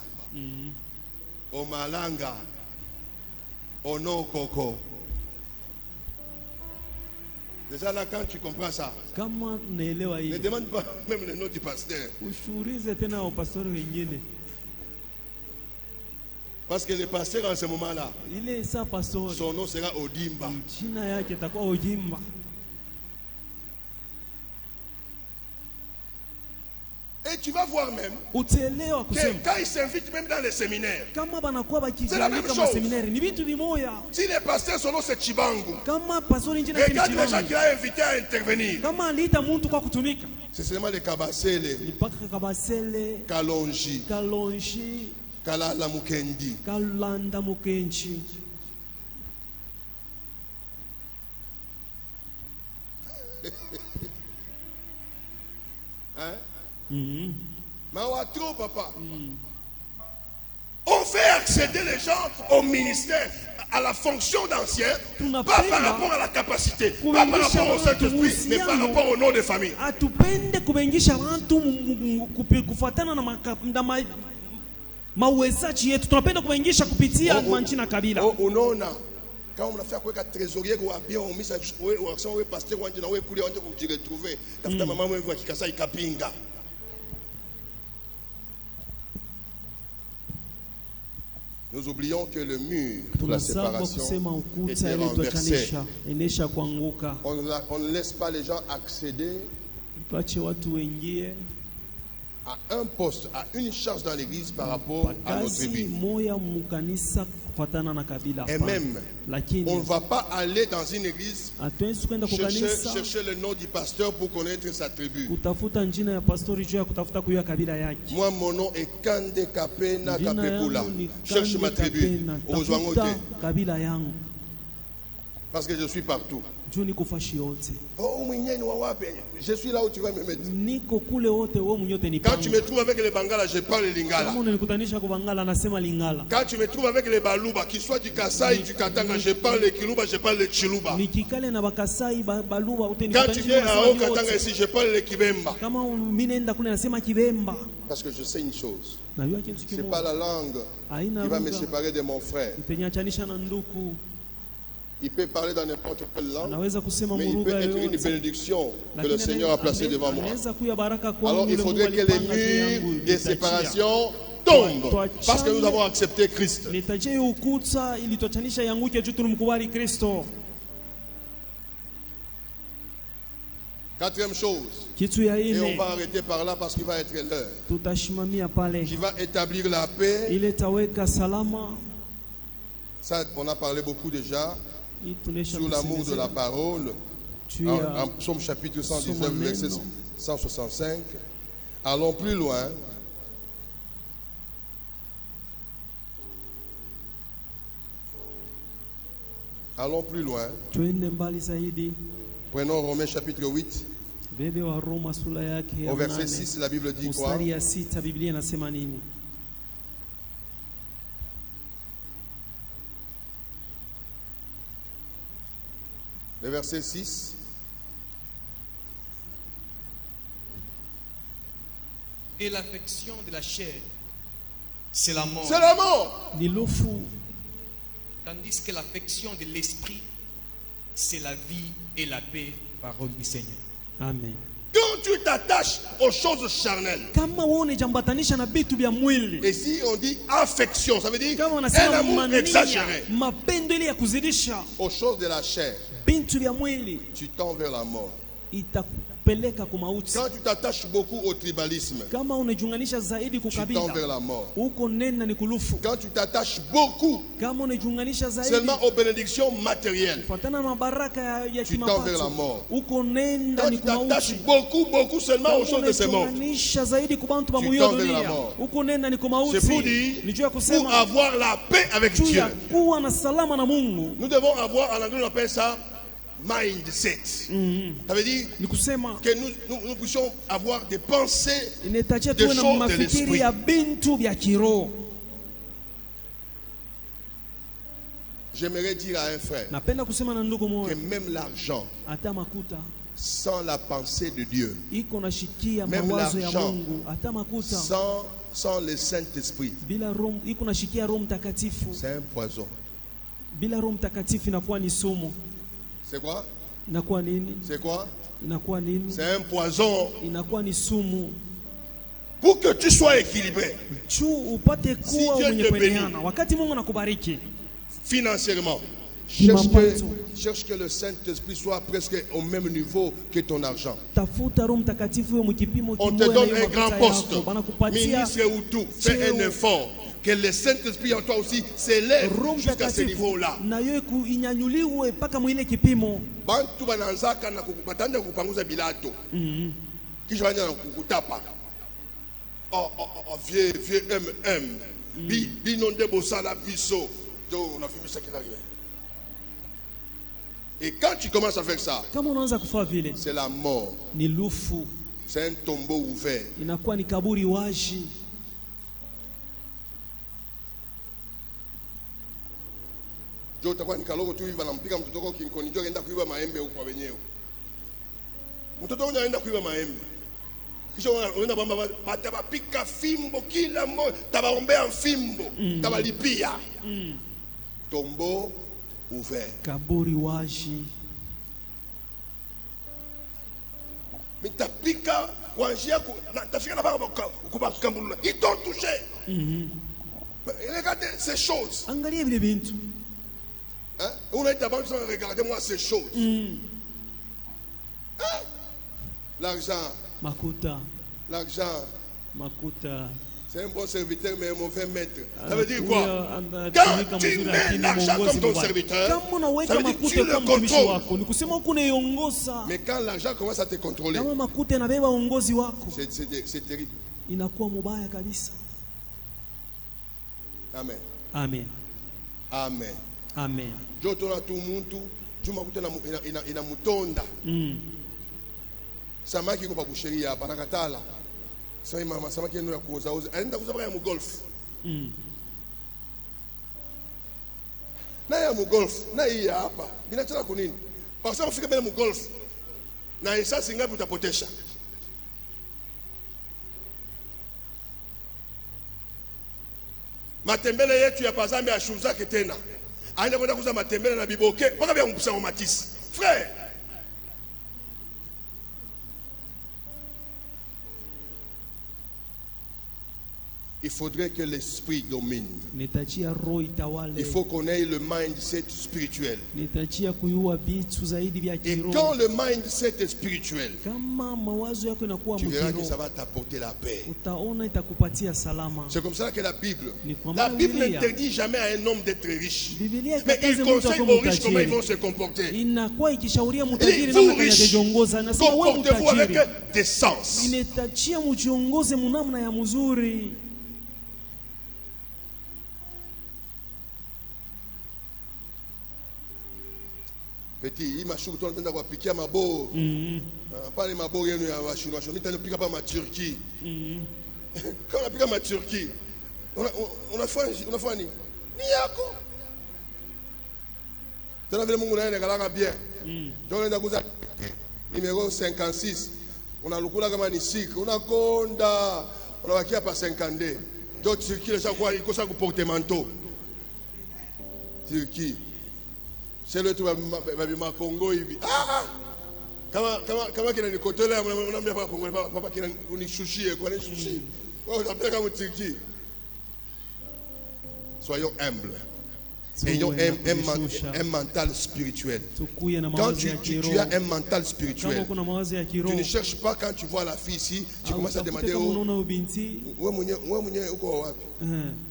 au Malanga, au Nokoko. Déjà là, quand tu comprends ça, ne demande pas même le nom du pasteur. Parce que le pasteur en ce moment-là, son nom sera Odimba. Et tu vas voir même que quand ils s'invitent même dans les séminaires, c'est la même chose. Si les pasteurs sont là, c'est Chibangu. Regarde les gens qui l'ont invité à intervenir. C'est seulement les Kabasele, Kalonji, Kalala Mukendi. Mais on a trop, papa. On fait accéder les gens au ministère, à la fonction d'ancien, pas par rapport à la capacité, pas par rapport au Saint-Esprit, mais par rapport au nom de famille. Quand on a fait un trésorier, on a bien mis ça, on a pasteur, on a retrouvé. Maman voit qu'il y a kapinga. Nous oublions que le mur de la séparation était renversé. On ne laisse pas les gens accéder à un poste, à une charge dans l'église par rapport à notre tribu. Et même, on ne va pas aller dans une église chercher le nom du pasteur pour connaître sa tribu. Moi, mon nom est Kande Kapena Kapekula. Cherche ma tribu. Parce que je suis partout. Oh, je suis là où tu vas me mettre. Quand tu me trouves avec les Bangala, je parle Lingala. Quand tu me trouves avec les Baluba, qu'ils soient du Kasaï, du Katanga, je parle le Kiluba, je parle le Chiluba. Quand tu viens à Okatanga ici, je parle le Kibemba. Parce que je sais une chose. Ce n'est pas la langue qui va me séparer de mon frère. Il peut parler dans n'importe quelle langue, mais il peut être une bénédiction que le Seigneur a placée devant moi. Alors il faudrait que les murs de séparation tombent, parce que nous avons accepté Christ. Quatrième chose, et on va arrêter par là parce qu'il va être l'heure, qui va établir la paix. Ça, on a parlé beaucoup déjà sur l'amour de la parole, en Psaume chapitre 119, verset 165. Allons plus loin. Allons plus loin. Prenons Romains chapitre 8. Au verset 6, la Bible dit quoi? Le verset 6. Et l'affection de la chair, c'est la mort. C'est la mort. Tandis que l'affection de l'esprit, c'est la vie et la paix, parole du Seigneur. Amen. Quand tu t'attaches aux choses charnelles, et si on dit affection, ça veut dire un amour exagéré aux choses de la chair, tu tends vers la mort. Quand tu t'attaches beaucoup au tribalisme, tu tends vers la mort. Quand tu t'attaches beaucoup seulement aux bénédictions matérielles, tu tends vers la mort. Quand tu t'attaches beaucoup seulement aux choses de ce monde, tu tends vers la mort. C'est pour dire, pour avoir la paix avec Dieu. Nous devons avoir, en anglais on appelle ça mindset. Ça veut dire que nous puissions avoir des pensées, des choses de l'esprit. J'aimerais dire à un frère que même l'argent, sans la pensée de Dieu, même l'argent, sans le Saint-Esprit, c'est un poison. C'est quoi? C'est quoi? C'est un poison. Pour que tu sois équilibré, si Dieu te bénit financièrement, cherche que cherche que le Saint-Esprit soit presque au même niveau que ton argent. On te donne un grand poste, ministre ou tout, fais un effort. Que le Saint-Esprit en toi aussi s'élève jusqu'à ce niveau-là. Bantu bananzaka na batanda kupanguza bilato. Kisha banya kukutapa. Oh vieux MM. Binonde bosala biso. Donc on a vu ça qui arrive. Et quand tu commences à faire ça, c'est la mort. C'est un tombeau ouvert. Utakuwa nikaloko tu hivi anampiga mtoto wako kinkoni ndio aenda kuiba maembe huko wenyewe. Mtoto wako anaenda kuiba maembe. Kisha unaenda bamba batabapika fimbo kila mmoja, tabaombea fimbo, tabalipia. Tombeau ouvert. Kaburi waji. Mitapika kuanzia tafika na baba kubakambulula. Ils t'ont touché. Regardez ces choses. Angalia vile bintu. Hein? On a été avant de regarder moi ces choses. Hein? L'argent. Makuta. L'argent. Makuta. C'est un bon serviteur mais un mauvais maître. Ça veut dire quoi? Quand tu mets l'argent comme ton serviteur, ça veut dire que tu le contrôles. Mais quand l'argent commence à te contrôler, c'est terrible. Amen. Amen. Amen. Amen. Jotona tu muntu tumakuta ina mutonda. Samaki kwa busheria hapa nakatala. Sasa mama samaki ndio ya kuuza uza. Aenda kuuza ya mu golf. Na ya mu golf, na hii hapa. Binachana kwa nini? Kwa sababu fika mbele mu golf. Na isasi ngapi utapotesha? Matembele yetu ya pazambe ya shuza tena. Aenda kwenda kuuza matembele na biboke mpaka vya mpisa wa matisi. Frère, il faudrait que l'esprit domine. Il faut qu'on ait le mindset spirituel. Et quand le mindset est spirituel, tu verras que ça va t'apporter la paix. C'est comme ça que la Bible n'interdit jamais à un homme d'être riche. Mais il conseille aux riches comment ils vont se comporter. Il dit, vous riches, comportez-vous avec décence. Petit, il m'a choué tout le temps piquer ma beau. Pas les mabos, il y a un chinois. Je ne pique pas ma Turquie. Quand on a piqué ma Turquie, on a fait un nid. Niako. Tu as vu le monde bien. Donc, on a numéro 56. On a le coup là comme un ici. On a Konda. On a qui a pas 52. Donc, Turquie, il faut ça porter manteau. Turquie. C'est le truc ma Congo hivi. Kama kina nikotolea mnaambia pa Congo papa kina unishushie kwa nini shushie? Wewe unapenda kama Turquie. Soyons humbles. Ayons un mental spirituel. Quand tu as un mental spirituel, tu ne cherches pas quand tu vois la fille ici, tu commences à demander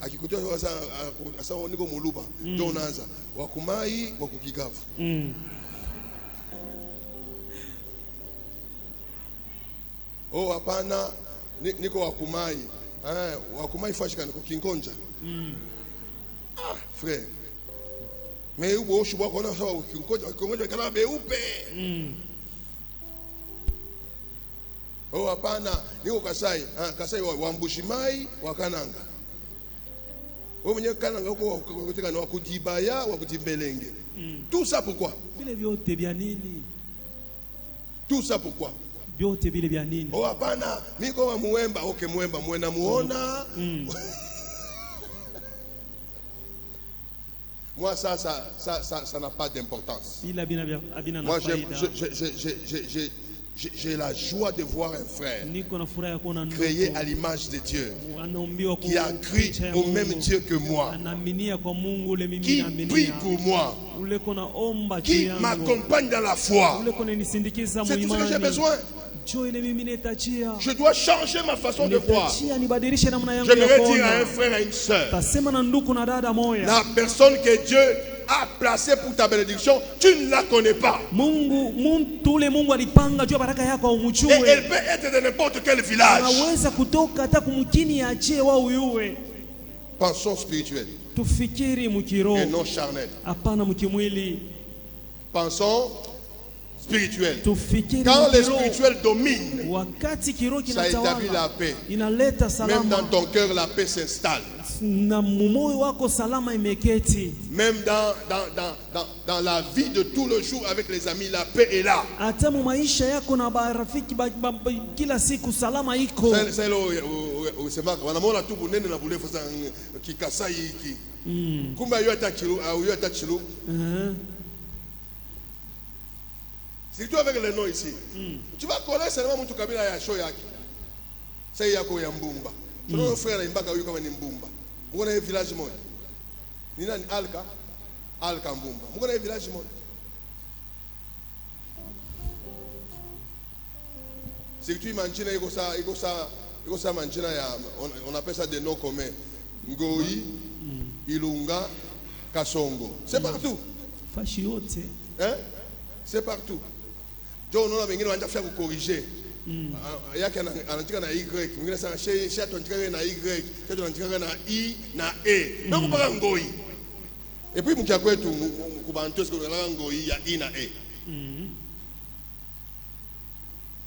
akikutoa sasa niko muluba ndio unaanza wakumai wakukikavu. Oh hapana niko wakumai wakumai fashika niko kingonja. Frère, mais ubo shubwa kona sawa kingonja kana beupe. Oh hapana niko Kasai Kasai wa Mbushimai wa Kananga. Wewe mwenyewe Kananga huko kutoka na wakutibaya wakutibelenge. Tout ça pourquoi? Vile vyote vya nini? Tout ça pourquoi? Vyote vile vya nini? Oh hapana niko wa Muemba. Okay Muemba mwena muona. Moi, ça n'a pas d'importance. Moi, J'ai la joie de voir un frère créé à l'image de Dieu, qui a cru au même Dieu que moi, qui prie pour moi, qui m'accompagne dans la foi. C'est tout ce que j'ai besoin. Je dois changer ma façon de voir. J'aimerais dire à un frère et à une sœur, la personne que Dieu a placée pour ta bénédiction, tu ne la connais pas. Et elle peut être de n'importe quel village. Pensons spirituel et non charnel. Pensons spirituel. Quand le spirituel domine, ça établit la paix. Même dans ton cœur, la paix s'installe. Même dans la vie de tout le jour avec les amis, la paix est là. C'est toi avec les noms ici. Tu vas connaître seulement mon kabila ya shoyaki. C'est yako ya mbumba. Tu vas frère na mbaka yuko ni mbumba. Mko na village moja. Ni nani alka mbumba. Mko na village moja. C'est tu manchina iko sa manchina ya on appelle ça des noms communs. Ngoi, Ilunga, Kasongo. C'est partout. Fashi yote. Hein? C'est partout. Donc on a besoin de faire corriger. Il y a quelqu'un qui a Y, il y a quelqu'un qui a Y, quelqu'un qui a I, na E. Donc on parle ngoi. Et puis mon kakwe tu kubantu ce que la ngoi ya I na E.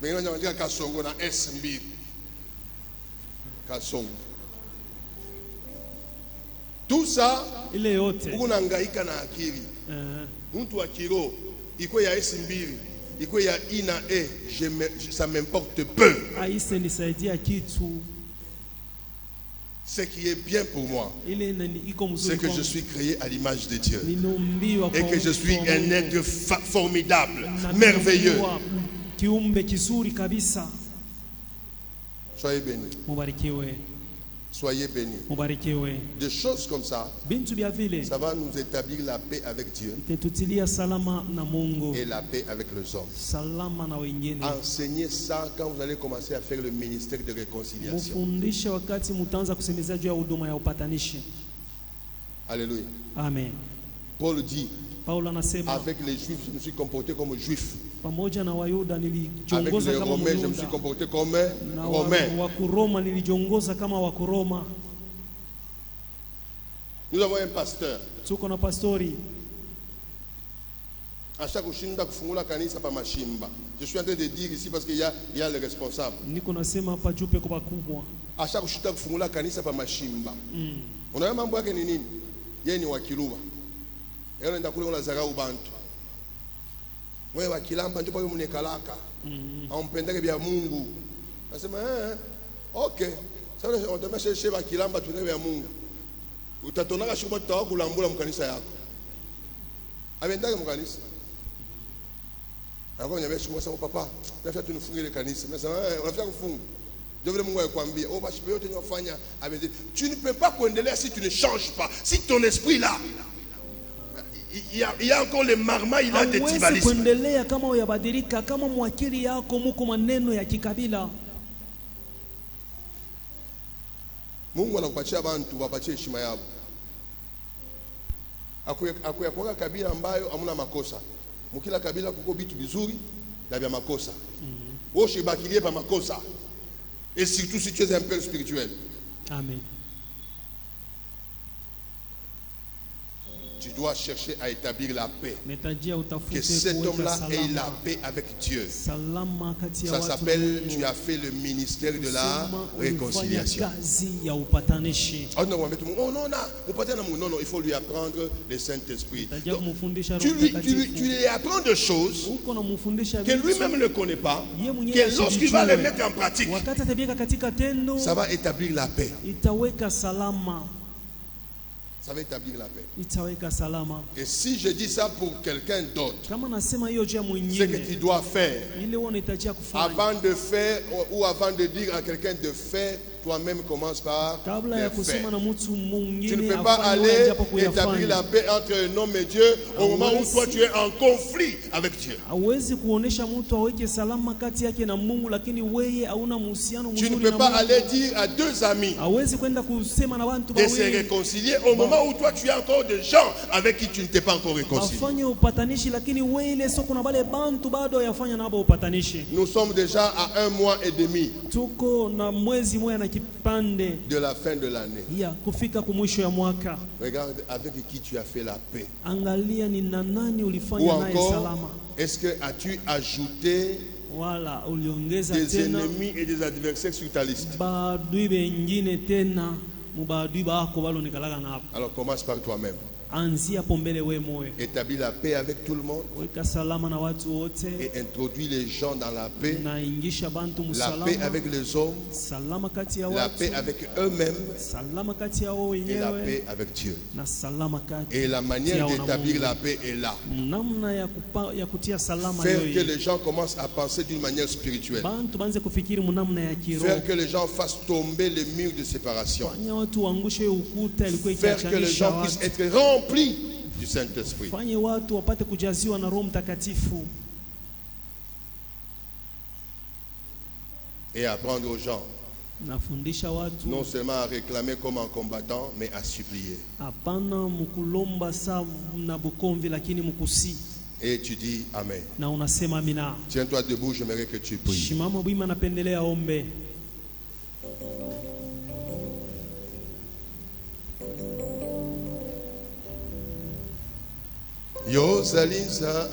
Mais on a dit Kasongo na S mbili. Kasongo. Tout ça, il est haute. On a ngaika na akili. Mtu akiro iko ya S mbili. Iko ya I na E, ça m'importe peu. Ce qui est bien pour moi, c'est que je suis créé à l'image de Dieu et que je suis un être formidable, merveilleux. Soyez bénis. Soyez bénis. Des choses comme ça, ça va nous établir la paix avec Dieu et la paix avec les hommes. Enseignez ça quand vous allez commencer à faire le ministère de réconciliation. Alléluia. Amen. Paul dit, avec les Juifs, je me suis comporté comme juif. Avec les Romains, je me suis comporté comme Romain. Nous avons un pasteur. À chaque fois, je suis en train de dire ici parce qu'il y a les responsables. À chaque fois, je suis en train de dire on a un membre qui est nini. Il y a une wakiluba. Et on a un zara ubantu. Mwe wakilamba ndipo yule mnekalaka. Ampendeke bya Mungu. Nasema okay. Sasa on te chercher wakilamba tuneke bya Mungu. Utatonaka shikoma tutakulambula mkanisa yako. Abendake mkanisa. Akaona wewe shikoma sababu papa, nafia tunifungile kanisa. Nasema unafia kufunga. Ndio vile Mungu alikwambia, basi yote unayofanya abendeke. Tu ne peux pas kuendelea si tu ne changes pas. Si ton esprit là il y a encore le marma, il a des tribalismes. Mungu anakupatia bantu wapatie heshima yao. Akuyakuwa kabila ambayo hamna makosa. Mkila kabila kuko vitu vizuri na vya makosa. Wewe usibakilie pa makosa. Et surtout si tu es un père spirituel. Amen. Tu dois chercher à établir la paix. Que cet homme-là ait la paix avec Dieu. Ça s'appelle, tu as fait le ministère de la réconciliation. Oh non, non, il faut lui apprendre le Saint-Esprit. Tu lui apprends des choses que lui-même ne connaît pas, que lorsqu'il va les mettre en pratique, ça va établir la paix. Ça va établir la paix. Itaweka salama. Et si je dis ça pour quelqu'un d'autre, Kama nasema hiyo juu mwingine, ce que tu dois faire ile unahitaji kufanya avant de faire ou avant de dire à quelqu'un de faire, toi-même commence par kabla les faire. Tu ne peux pas aller établir la paix entre un homme et Dieu au moment où toi tu es en conflit avec Dieu. Tu ne peux pas aller dire à deux amis de se réconcilier au moment où toi tu as encore des gens avec qui tu ne t'es pas encore réconcilié. Nous sommes déjà à 1 mois et demi de la fin de l'année. Regarde avec qui tu as fait la paix. Ou encore, est-ce que as-tu ajouté des ennemis et des adversaires sur ta liste? Alors commence par toi-même. Établis la paix avec tout le monde et introduis les gens dans la paix, la paix avec les hommes, la paix avec eux-mêmes et la paix avec Dieu. Et la manière d'établir la paix est là. Faire que les gens commencent à penser d'une manière spirituelle. Faire que les gens fassent tomber les murs de séparation. Faire que les gens puissent être remplis du Saint-Esprit. Et apprendre aux gens non seulement à réclamer comme un combattant, mais à supplier. Et tu dis Amen. Tiens-toi debout, j'aimerais que tu pries. Yo Salinsa